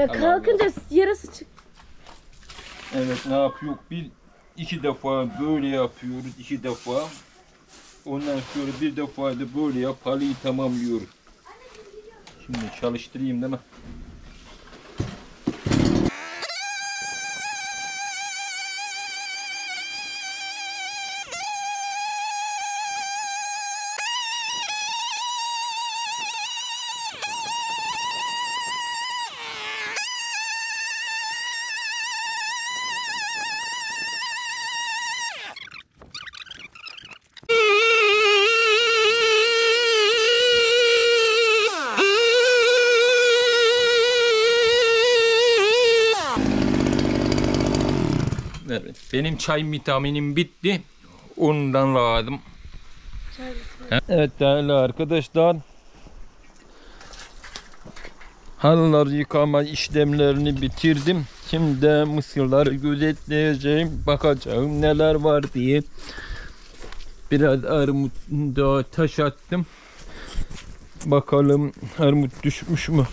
Kalkınca yarası çık. Evet, ne yapıyor? İki defa böyle yapıyoruz, iki defa. Ondan sonra bir defa da böyle yap, halıyı tamamlıyoruz. Şimdi çalıştırayım değil mi? Evet, benim çay vitaminim bitti. Ondan lazım. Evet değerli arkadaşlar. Halılar yıkama işlemlerini bitirdim. Şimdi mısırları gözetleyeceğim. Bakacağım neler var diye. Biraz armut daha taş attım. Bakalım armut düşmüş mü?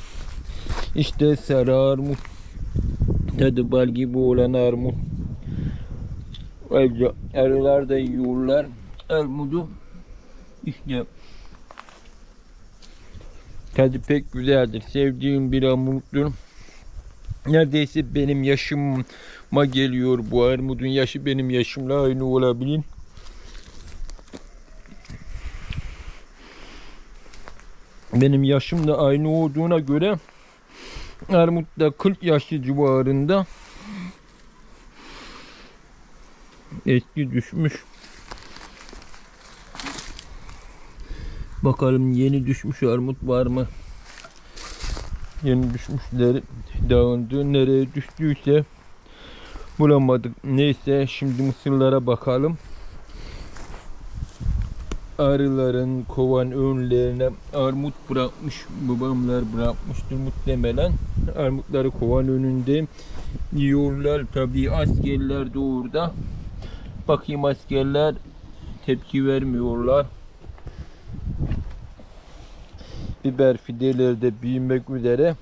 İşte sarı armut. Tadı bal gibi olan armut. Ayrıca arılar da yiyorlar armudu. İşte tadı pek güzeldir. Sevdiğim bir armuttur. Neredeyse benim yaşıma geliyor bu armudun yaşı, benim yaşımla aynı olabilir. Benim yaşım da aynı olduğuna göre armut da 40 yaşı civarında. Eski düşmüş. Bakalım yeni düşmüş armut var mı? Yeni düşmüşler dağındı. Nereye düştüyse bulamadık. Neyse şimdi mısırlara bakalım. Arıların kovan önlerine armut bırakmış. Babamlar bırakmıştır muhtemelen. Armutları kovan önünde yiyorlar. Tabii askerler de orada. Bakayım askerler tepki vermiyorlar. Biber fideleri de büyümek üzere.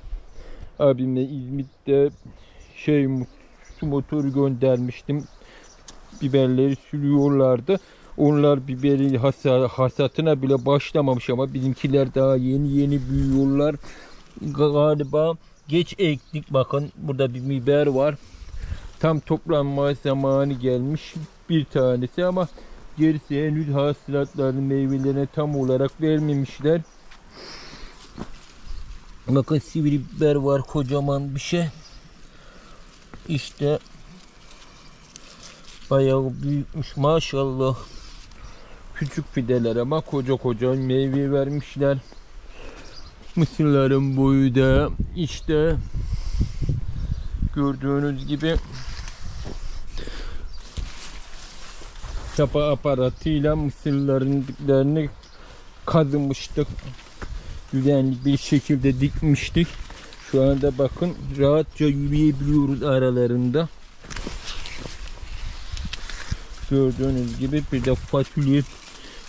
Abimle İzmit'te su motoru göndermiştim. Biberleri sürüyorlardı. Onlar biberi hasatına bile başlamamış ama bizimkiler daha yeni büyüyorlar. Galiba geç ektik. Bakın burada bir biber var. Tam toplanma zamanı gelmiş bir tanesi ama gerisi henüz hasılatlarını, meyvelerine tam olarak vermemişler. Bakın sivri biber var, kocaman bir şey. İşte bayağı büyükmüş maşallah. Küçük fideler ama koca meyve vermişler. Mısırların boyu da işte gördüğünüz gibi çapa aparatıyla mısırların diplerini kazımıştık. Düzenli bir şekilde dikmiştik. Şu anda bakın rahatça yürüyebiliyoruz aralarında. Gördüğünüz gibi bir de fasulye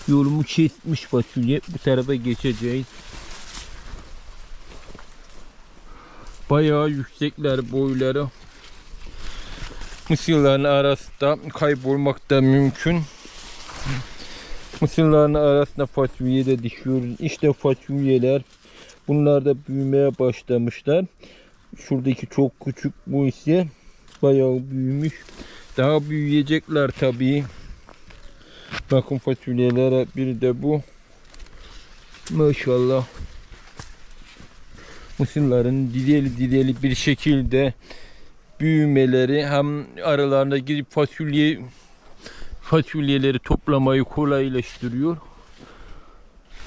yolumu kesmiş fasulye. Bu tarafa geçeceğiz. Bayağı yüksekler boyları. Mısırların arasında kaybolmak da mümkün. Mısırların arasında fasulye de dikiyoruz. İşte fasulyeler. Bunlar da büyümeye başlamışlar. Şuradaki çok küçük, bu ise bayağı büyümüş. Daha büyüyecekler tabii. Bakın fasulyelere, bir de bu. Maşallah. Mısırların dideli bir şekilde büyümeleri hem aralarına girip fasulyeleri toplamayı kolaylaştırıyor.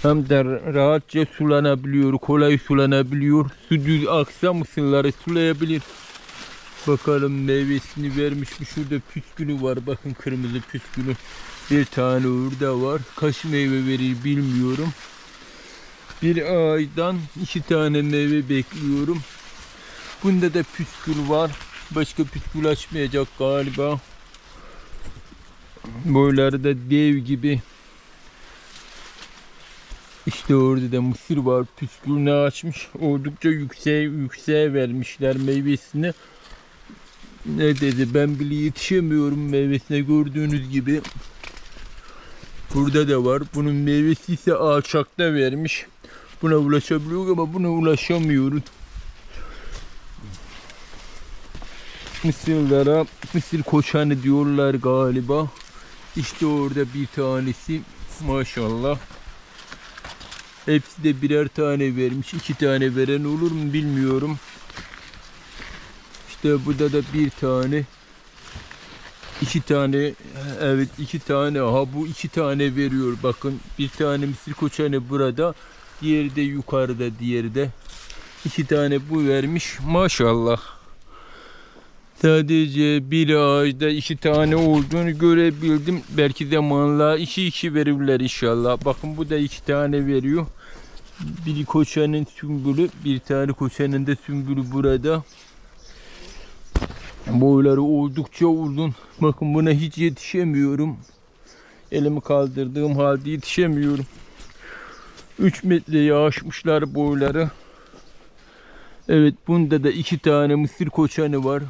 Hem de rahatça sulanabiliyor, kolay sulanabiliyor. Su düz aksa mısırları sulayabilir. Bakalım meyvesini vermiş mi? Şurada püskülü var. Bakın kırmızı püskülü. Bir tane orada var. Kaç meyve verir bilmiyorum. Bir aydan 2 tane meyve bekliyorum. Bunda da püskül var. Başka püskül açmayacak galiba. Boyları da dev gibi. İşte orada da mısır var. Püskürünü açmış. Oldukça yükseğe vermişler meyvesini. Ne dedi? Ben bile yetişemiyorum meyvesine, gördüğünüz gibi. Burada da var. Bunun meyvesi ise alçakta vermiş. Buna ulaşabiliyoruz ama buna ulaşamıyoruz. Mısırlara mısır koçanı diyorlar galiba. İşte orada bir tanesi, maşallah. Hepsi de birer tane vermiş. 2 tane veren olur mu bilmiyorum. İşte burada da bir tane. 2 tane. Evet, 2 tane. Ha, bu 2 tane veriyor. Bakın, bir tane mısır koçanı burada. Diğeri de yukarıda, diğeri de. 2 tane bu vermiş. Maşallah. Sadece bir ağaçta 2 tane olduğunu görebildim. Belki zamanla 2 verirler inşallah. Bakın, bu da 2 tane veriyor. Bir koçanın sümbülü, bir tane koçanın da sümbülü burada. Boyları oldukça uzun. Bakın, buna hiç yetişemiyorum. Elimi kaldırdığım halde yetişemiyorum. 3 metreye aşmışlar boyları. Evet, bunda da 2 tane mısır koçanı var.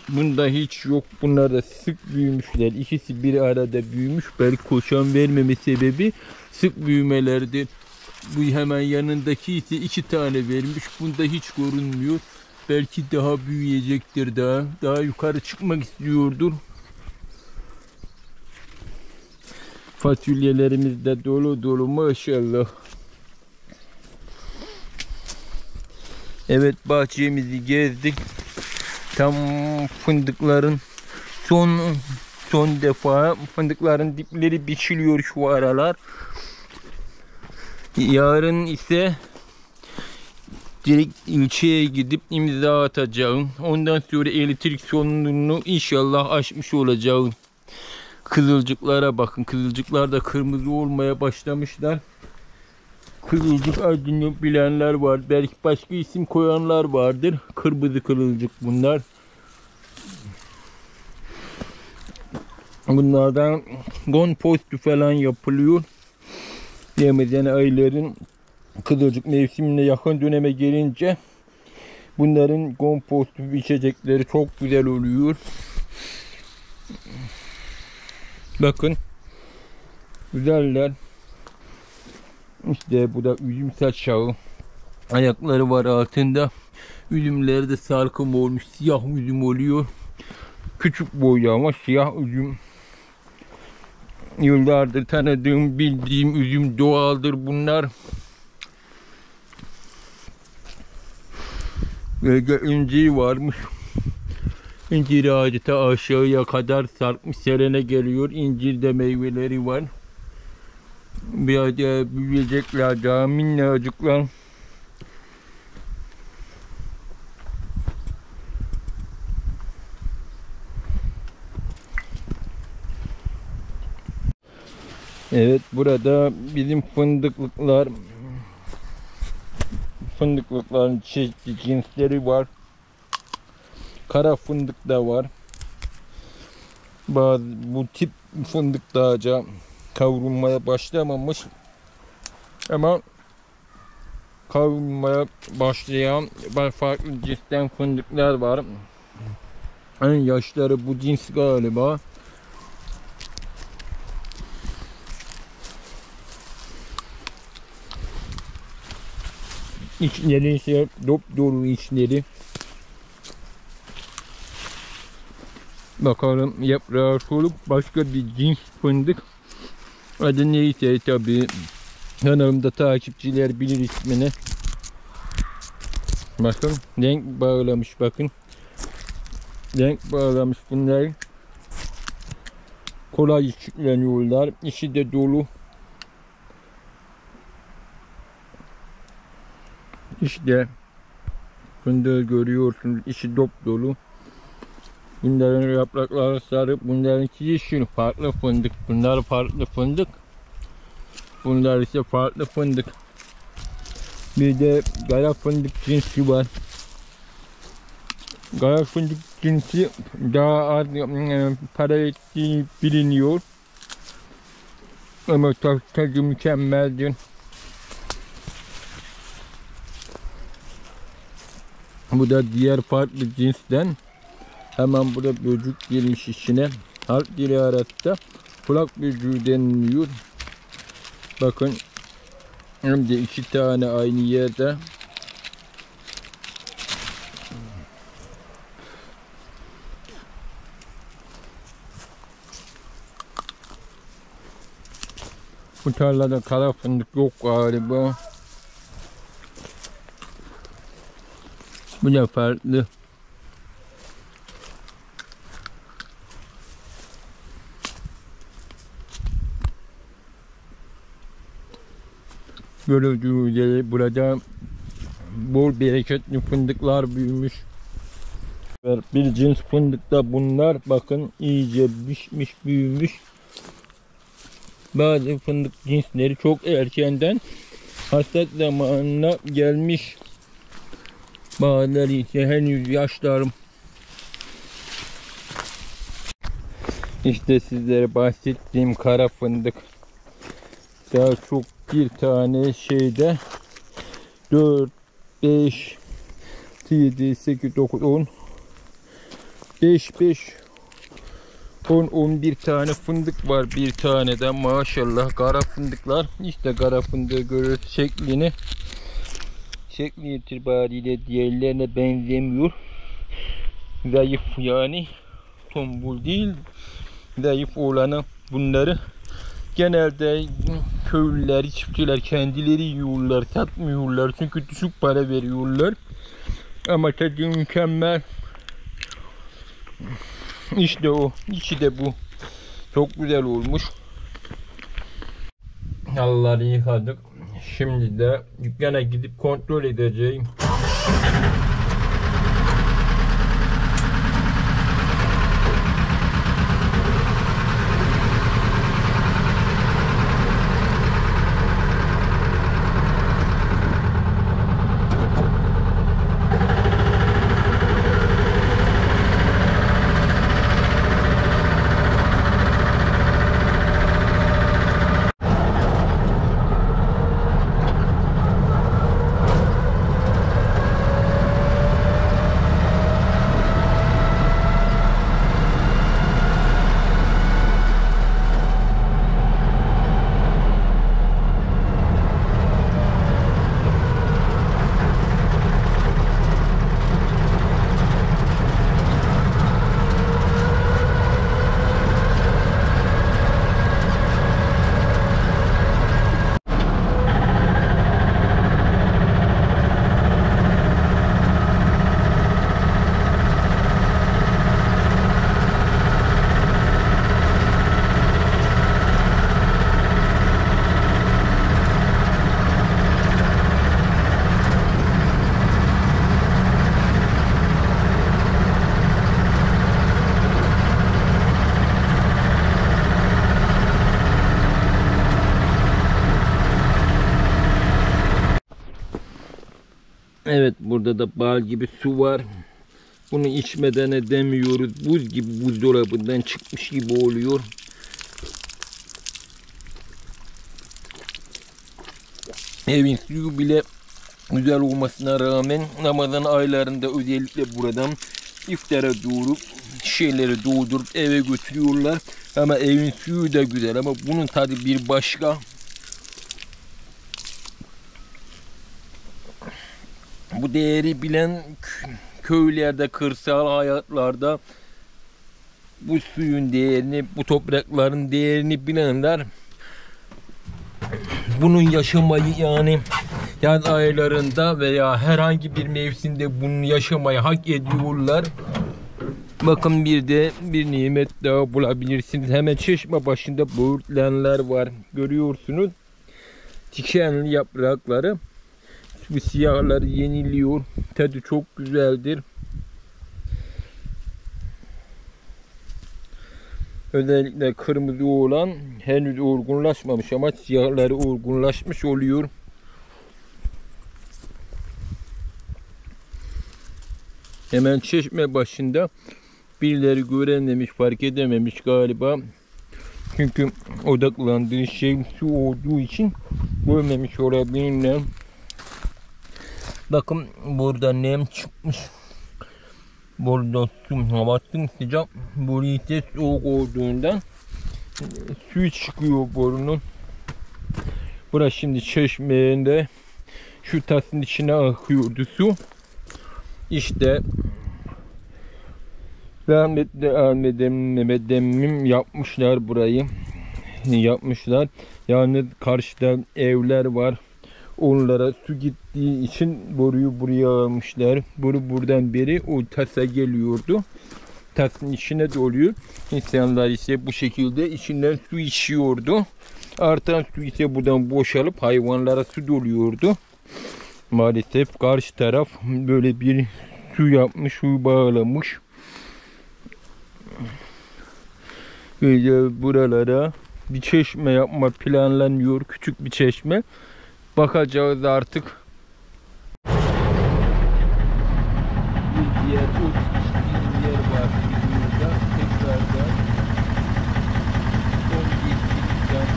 Bunda hiç yok. Bunlar da sık büyümüşler. İkisi bir arada büyümüş. Belki koçan vermeme sebebi sık büyümelerdir. Bu hemen yanındaki ise 2 tane vermiş. Bunda hiç görünmüyor. Belki daha büyüyecektir daha. Daha yukarı çıkmak istiyordur. Fasulyelerimiz de dolu dolu maşallah. Evet, bahçemizi gezdik. Tam fındıkların son defa fındıkların dipleri biçiliyor şu aralar. Yarın ise direkt ilçeye gidip imza atacağım. Ondan sonra elektrik sorununu inşallah aşmış olacağım. Kızılcıklara bakın. Kızılcıklar da kırmızı olmaya başlamışlar. Kızılcık adını bilenler var. Belki başka isim koyanlar vardır. Kırmızı kızılcık bunlar. Bunlardan kompostu falan yapılıyor. Ramazan ayların kızılcık mevsimine yakın döneme gelince bunların kompostu içecekleri çok güzel oluyor. Bakın, güzeller. İşte bu da üzüm saçağı. Ayakları var altında. Üzümleri de salkım olmuş. Siyah üzüm oluyor. Küçük boylu ama siyah üzüm. Yıllardır tanıdığım, bildiğim üzüm, doğaldır bunlar. Böyle incir varmış. İncir ağacı ta aşağıya kadar sarkmış, serene geliyor. İncirde meyveleri var. Biraz büyüyecekler, daha minnacıklar. Evet, burada bizim fındıklıkların çeşitli cinsleri var. Kara fındık da var. Bu tip fındık daha kavrulmaya başlamamış. Ama kavrulmaya başlayan farklı cinsten fındıklar var. En yaşları bu cins galiba. İçleri ise dop dolu içleri. Bakalım, yaprağı solup başka bir cins fındık. Adı neyse tabi. Kanalımda takipçiler bilir ismini. Bakın, renk bağlamış, bakın. Renk bağlamış bunlar. Kolay işleniyorlar. İçi de dolu. İşte fındığı görüyorsunuz. İçi dop dolu. Bunların yaprakları sarı. Bunlarınki yeşil. Farklı fındık. Bunlar farklı fındık. Bunlar ise farklı fındık. Bir de kara fındık cinsi var. Kara fındık cinsi daha az para ettiği biliniyor. Ama tadı mükemmeldir. Bu da diğer farklı cinsten. Hemen burada böcük girmiş içine. Halk dili arasında kulak böcüğü deniliyor. Bakın hem de 2 tane aynı yerde. Bu tarlada kara fındık yok galiba. Bu da farklı. Gördüğünüz üzere burada bol bereketli fındıklar büyümüş. Bir cins fındıkta bunlar bakın iyice pişmiş, büyümüş. Bazı fındık cinsleri çok erkenden hasat zamanına gelmiş. Bazıları ise henüz yaşlarım. İşte sizlere bahsettiğim kara fındık. Daha çok bir tane şeyde 4, 5, 7, 8, 9, 10, 5, 10, 11 tane fındık var. Bir tane de maşallah kara fındıklar. İşte kara fındığı görüyoruz şeklini. Şekli itibariyle diğerlerine benzemiyor. Zayıf yani. Tombul değil. Zayıf olanı bunları genelde köylüler, çiftçiler kendileri yiyorlar, satmıyorlar çünkü düşük para veriyorlar. Ama tadı mükemmel. İşte o, içi de bu. Çok güzel olmuş. Allah'ı yıkadık. Şimdi de dükkana gidip kontrol edeceğim. Evet, burada da bal gibi su var. Bunu içmeden edemiyoruz. Buz gibi, buzdolabından çıkmış gibi oluyor. Evin suyu bile güzel olmasına rağmen Ramazan aylarında özellikle buradan iftara doğru şişeleri doldurup eve götürüyorlar. Ama evin suyu da güzel ama bunun tadı bir başka. Bu değeri bilen köylerde, kırsal hayatlarda bu suyun değerini, bu toprakların değerini bilenler bunun yaşamayı yani yaz aylarında veya herhangi bir mevsimde bunu yaşamayı hak ediyorlar. Bakın bir de bir nimet daha bulabilirsiniz. Hemen çeşme başında böğürtlenler var. Görüyorsunuz. Dikenli yaprakları. Bu siyahlar yeniliyor. Tadı çok güzeldir. Özellikle kırmızı olan henüz olgunlaşmamış ama siyahları olgunlaşmış oluyor. Hemen çeşme başında birileri görememiş, fark edememiş galiba. Çünkü odaklandığı şey su olduğu için görmemiş olabilirler. Bakın burada nem çıkmış. Burada su, havası sıcak. Burası ise soğuk olduğundan su çıkıyor borunun. Burası şimdi çeşmede şu tasın içine akıyordu su. İşte rahmetli Mehmet emmim yapmışlar burayı. Yapmışlar. Yani karşıda evler var. Onlara su gittiği için boruyu buraya almışlar. Boru buradan beri o tasa geliyordu. Tasın içine doluyor. İnsanlar ise bu şekilde içinden su içiyordu. Artan su ise buradan boşalıp hayvanlara su doluyordu. Maalesef karşı taraf böyle bir su yapmış, su bağlamış. Böyle buralara bir çeşme yapma planlanıyor. Küçük bir çeşme. Bakacağız artık. Bir yer, bir yer var. Burada tekrardan son geçtiğimizden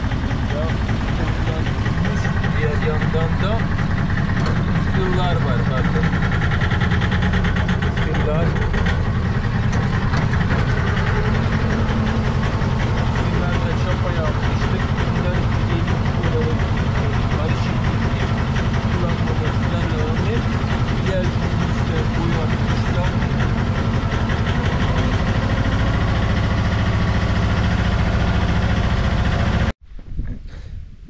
diğer yandan da sırlar var bakın. Sırlar. Sırlarla çapa yapmıştık. Bunları karışık kullanmamasına rağmen diğer günümüzde boyatmışlar.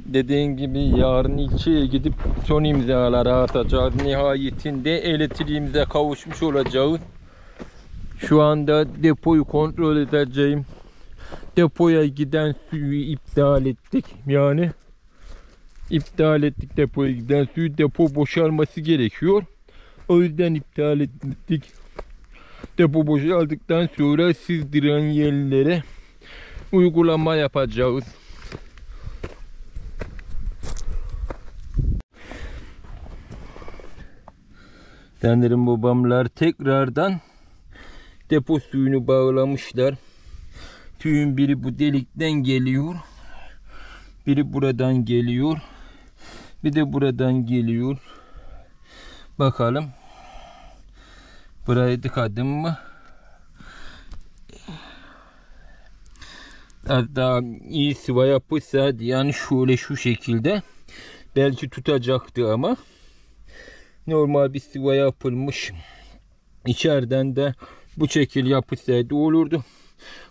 Dediğim gibi yarın ilçeye gidip son imzaları atacağız. Nihayetinde elektriğimize kavuşmuş olacağız. Şu anda depoyu kontrol edeceğim. Depoya giden suyu iptal ettik. Yani iptal ettik depoya giden suyu. Depo boşalması gerekiyor. O yüzden iptal ettik. Depo boşaldıktan sonra sızdıran yerlere uygulama yapacağız. Sanırım babamlar tekrardan depo suyunu bağlamışlar. Suyun biri bu delikten geliyor. Biri buradan geliyor. Bir de buradan geliyor. Bakalım. Burayı tıkadım mı? Az daha iyi sıva yapırsa yani şöyle şu şekilde belki tutacaktı ama normal bir sıva yapılmış. İçeriden de bu şekil yapılsaydı olurdu.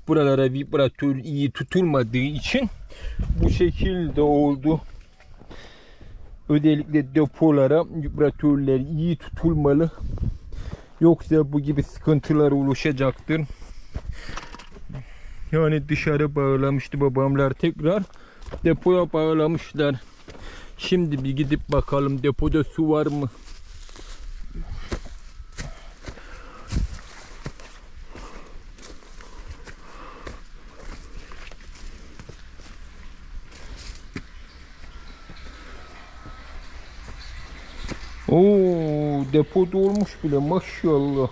Buralara vibratör iyi tutulmadığı için bu şekilde oldu. Özellikle depolara vibratörler iyi tutulmalı. Yoksa bu gibi sıkıntılar oluşacaktır. Yani dışarı bağlamıştı babamlar, tekrar depoya bağlamışlar. Şimdi bir gidip bakalım depoda su var mı? Oo, depo dolmuş bile maşallah.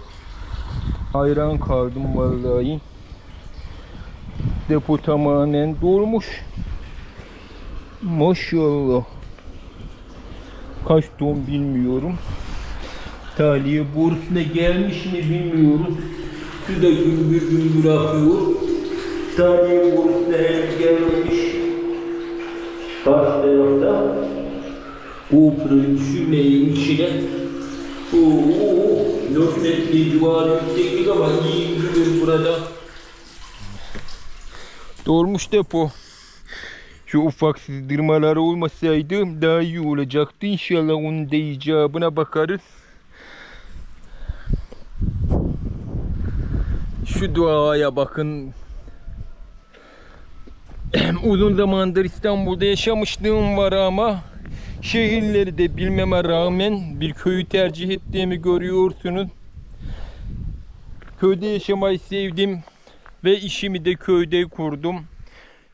Hayran kaldım vallahi. Depo tamamen dolmuş. Maşallah. Kaç ton bilmiyorum. Tahliye borusuna gelmiş mi bilmiyorum. Su da gümbür gümbür akıyor. Tahliye borusuna hem gelmemiş. Karşı tarafta GoPro'yu düşürmeyin içine. Nöfletli civarı yükseklik ama iyi yürüyor burada. Dolmuş depo. Şu ufak sızdırmalar olmasaydı daha iyi olacaktı. İnşallah onun da icabına bakarız. Şu duaya bakın. Uzun zamandır İstanbul'da yaşamışlığım var ama şehirleri de bilmeme rağmen bir köyü tercih ettiğimi görüyorsunuz. Köyde yaşamayı sevdim ve işimi de köyde kurdum.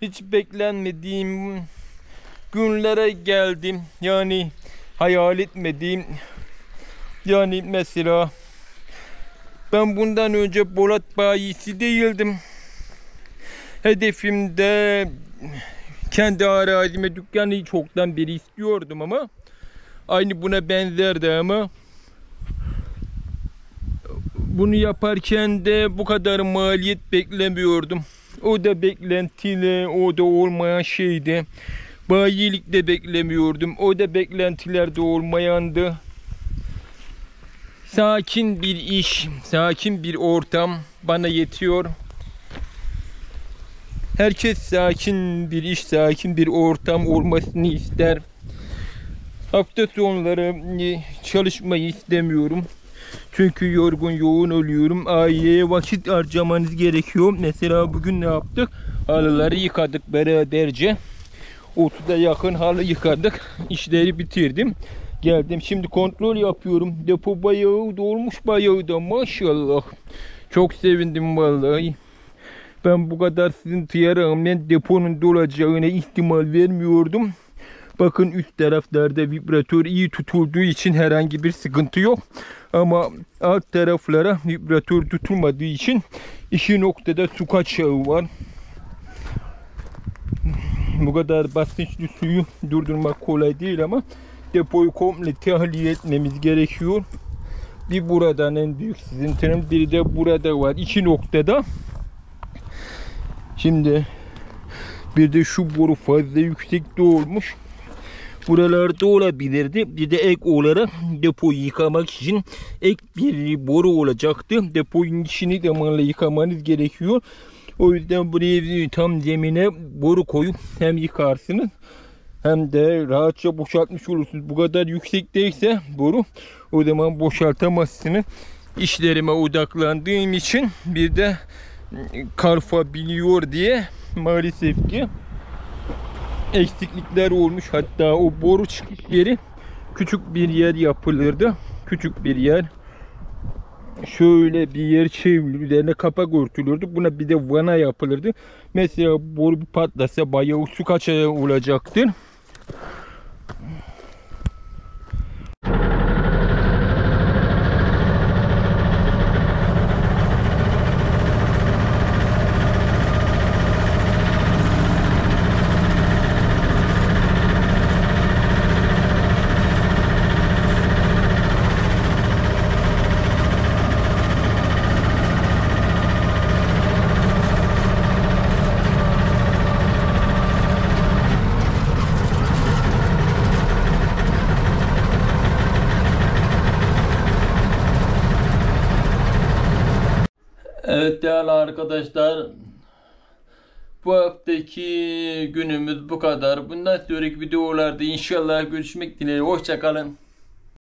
Hiç beklenmediğim günlere geldim. Yani hayal etmediğim. Yani mesela ben bundan önce Bolat bayisi değildim. Hedefimde kendi arazime dükkanı çoktan beri istiyordum ama aynı buna benzerdi ama bunu yaparken de bu kadar maliyet beklemiyordum. O da beklentiyle, o da olmayan şeydi. Bayilik de beklemiyordum. O da beklentilerde olmayandı. Sakin bir iş, sakin bir ortam bana yetiyor. Herkes sakin bir iş, sakin bir ortam olmasını ister. Hafta sonları çalışmayı istemiyorum. Çünkü yorgun yoğun oluyorum. Aileye vakit harcamanız gerekiyor. Mesela bugün ne yaptık? Halıları yıkadık beraberce. 30'a yakın halı yıkadık. İşleri bitirdim. Geldim şimdi kontrol yapıyorum. Depo bayağı dolmuş, bayağı da maşallah. Çok sevindim vallahi. Ben bu kadar sızıntıya rağmen deponun dolacağına ihtimal vermiyordum. Bakın üst taraflarda vibratör iyi tutulduğu için herhangi bir sıkıntı yok. Ama alt taraflara vibratör tutulmadığı için 2 noktada su kaçağı var. Bu kadar basınçlı suyu durdurmak kolay değil ama depoyu komple tahliye etmemiz gerekiyor. Bir buradan en büyük sızıntının, biri de burada var. 2 noktada. Şimdi bir de şu boru fazla yüksekte olmuş. Buralarda olabilirdi. Bir de ek olarak depoyu yıkamak için ek bir boru olacaktı. Deponun içini zamanla yıkamanız gerekiyor. O yüzden buraya tam zemine boru koyup hem yıkarsınız hem de rahatça boşaltmış olursunuz. Bu kadar yüksekteyse boru, o zaman boşaltamazsınız. İşlerime odaklandığım için bir de kalfa biliyor diye maalesef ki eksiklikler olmuş. Hatta o boru çıkış yeri küçük bir yer yapılırdı. Küçük bir yer. Şöyle bir yer çevrilir, üzerine kapak örtülürdü. Buna bir de vana yapılırdı. Mesela boru bir patlasa bayağı su kaçağı olacaktır. Evet değerli arkadaşlar, bu haftaki günümüz bu kadar. Bundan sonraki videolarda inşallah görüşmek dileğiyle. Hoşça kalın.